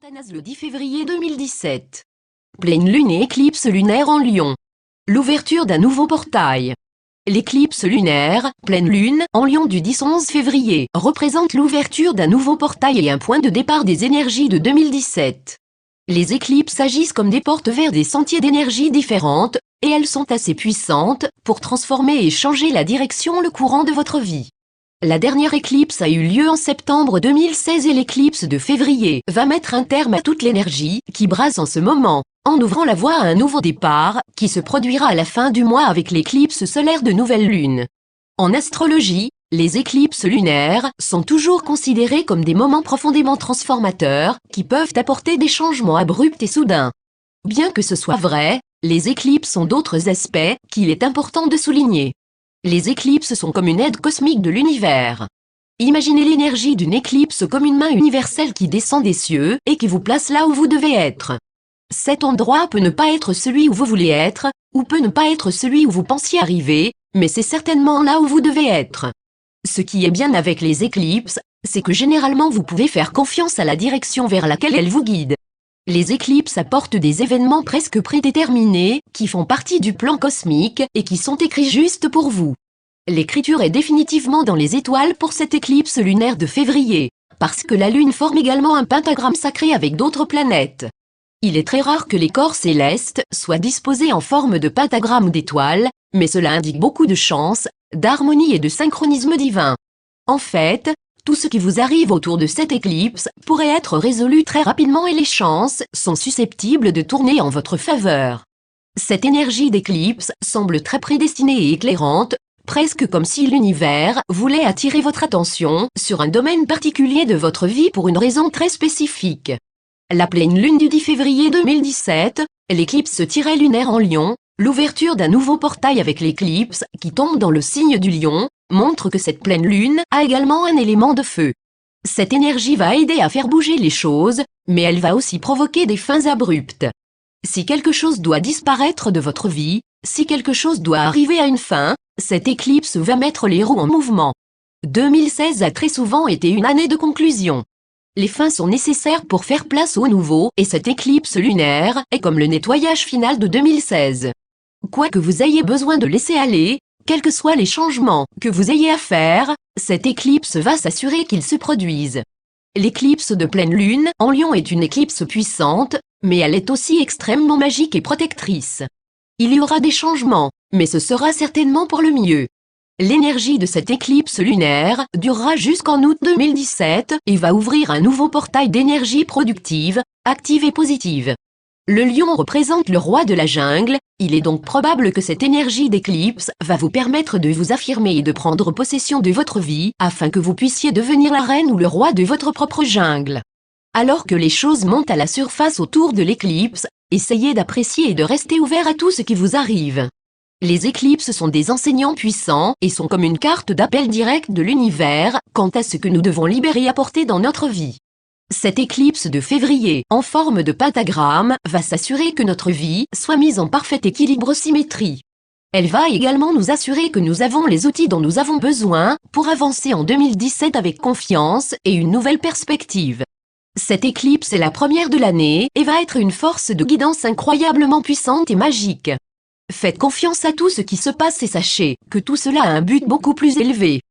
Thanas le 10 février 2017. Pleine lune et éclipse lunaire en Lion. L'ouverture d'un nouveau portail. L'éclipse lunaire, pleine lune, en Lion du 10 au 11 février, représente l'ouverture d'un nouveau portail et un point de départ des énergies de 2017. Les éclipses agissent comme des portes vers des sentiers d'énergie différentes, et elles sont assez puissantes pour transformer et changer la direction, le courant de votre vie. La dernière éclipse a eu lieu en septembre 2016 et l'éclipse de février va mettre un terme à toute l'énergie qui brasse en ce moment, en ouvrant la voie à un nouveau départ qui se produira à la fin du mois avec l'éclipse solaire de nouvelle lune. En astrologie, les éclipses lunaires sont toujours considérées comme des moments profondément transformateurs qui peuvent apporter des changements abrupts et soudains. Bien que ce soit vrai, les éclipses ont d'autres aspects qu'il est important de souligner. Les éclipses sont comme une aide cosmique de l'univers. Imaginez l'énergie d'une éclipse comme une main universelle qui descend des cieux et qui vous place là où vous devez être. Cet endroit peut ne pas être celui où vous voulez être, ou peut ne pas être celui où vous pensiez arriver, mais c'est certainement là où vous devez être. Ce qui est bien avec les éclipses, c'est que généralement vous pouvez faire confiance à la direction vers laquelle elles vous guident. Les éclipses apportent des événements presque prédéterminés, qui font partie du plan cosmique et qui sont écrits juste pour vous. L'écriture est définitivement dans les étoiles pour cette éclipse lunaire de février, parce que la Lune forme également un pentagramme sacré avec d'autres planètes. Il est très rare que les corps célestes soient disposés en forme de pentagramme ou d'étoiles, mais cela indique beaucoup de chance, d'harmonie et de synchronisme divin. En fait, tout ce qui vous arrive autour de cette éclipse pourrait être résolu très rapidement et les chances sont susceptibles de tourner en votre faveur. Cette énergie d'éclipse semble très prédestinée et éclairante, presque comme si l'univers voulait attirer votre attention sur un domaine particulier de votre vie pour une raison très spécifique. La pleine lune du 10 février 2017, l'éclipse-lunaire en Lion, l'ouverture d'un nouveau portail avec l'éclipse qui tombe dans le signe du Lion, montre que cette pleine lune a également un élément de feu. Cette énergie va aider à faire bouger les choses, mais elle va aussi provoquer des fins abruptes. Si quelque chose doit disparaître de votre vie, si quelque chose doit arriver à une fin, cette éclipse va mettre les roues en mouvement. 2016 a très souvent été une année de conclusion. Les fins sont nécessaires pour faire place au nouveau et cette éclipse lunaire est comme le nettoyage final de 2016. Quoi que vous ayez besoin de laisser aller, quels que soient les changements que vous ayez à faire, cette éclipse va s'assurer qu'ils se produisent. L'éclipse de pleine lune en Lion est une éclipse puissante, mais elle est aussi extrêmement magique et protectrice. Il y aura des changements, mais ce sera certainement pour le mieux. L'énergie de cette éclipse lunaire durera jusqu'en août 2017 et va ouvrir un nouveau portail d'énergie productive, active et positive. Le lion représente le roi de la jungle, il est donc probable que cette énergie d'éclipse va vous permettre de vous affirmer et de prendre possession de votre vie afin que vous puissiez devenir la reine ou le roi de votre propre jungle. Alors que les choses montent à la surface autour de l'éclipse, essayez d'apprécier et de rester ouvert à tout ce qui vous arrive. Les éclipses sont des enseignants puissants et sont comme une carte d'appel direct de l'univers quant à ce que nous devons libérer et apporter dans notre vie. Cette éclipse de février, en forme de pentagramme, va s'assurer que notre vie soit mise en parfait équilibre-symétrie. Elle va également nous assurer que nous avons les outils dont nous avons besoin pour avancer en 2017 avec confiance et une nouvelle perspective. Cette éclipse est la première de l'année et va être une force de guidance incroyablement puissante et magique. Faites confiance à tout ce qui se passe et sachez que tout cela a un but beaucoup plus élevé.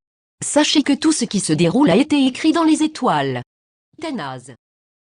Sachez que tout ce qui se déroule a été écrit dans les étoiles. Thanas.